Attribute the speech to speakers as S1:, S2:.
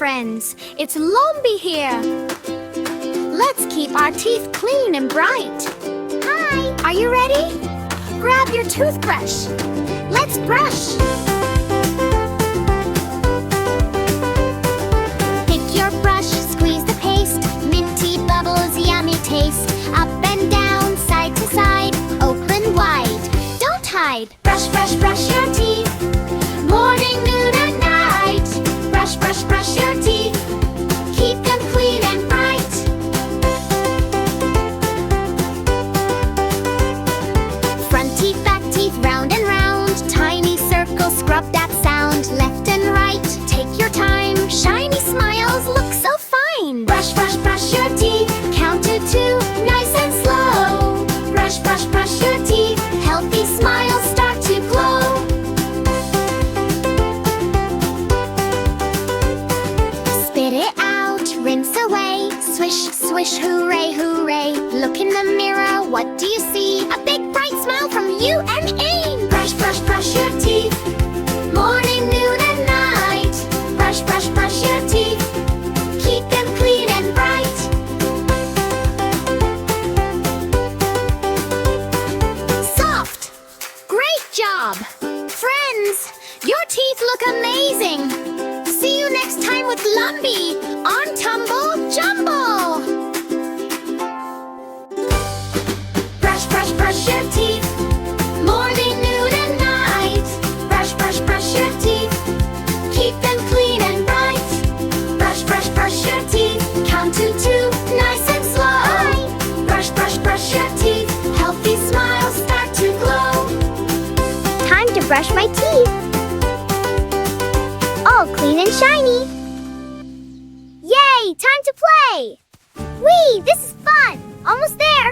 S1: friends. It's Lumby here. Let's keep our teeth clean and bright. Hi! Are you ready? Grab your toothbrush. Let's brush. Pick your brush, squeeze the paste. Minty bubbles, yummy taste. Up and down, side to side, open wide. Don't hide. Brush, brush, brush your teeth. Morning, noon, and night. Brush, brush, brush your teeth. Keep them clean and bright. Front teeth, back teeth, round and round. Tiny circle, scrub that sound. Left and right, take your time. Shiny smiles look so fine. Brush, brush, brush your teeth. Count to 2, nice and slow. Brush, brush, brush your teeth. Healthy smiles start to glow. Spit it out, rinse away. Swish, swish, hooray, hooray. Look in the mirror, what do you see? A big bright smile from you and me. Brush, brush, brush your teeth. Morning, noon, and night. Brush, brush, brush your teeth. Keep them clean and bright. Soft! Great job! Friends, your teeth look amazing! See you next time with Lumby on Tumble Jumble! Brush, brush, brush your teeth. Morning, noon, and night. Brush, brush, brush your teeth. Keep them clean and bright. Brush, brush, brush your teeth. Count to 2, nice and slow. Brush, brush, brush your teeth. Healthy smiles start to glow.
S2: Time to brush my teeth. All clean and shiny. Yay! Time to play! Whee! This is fun! Almost there!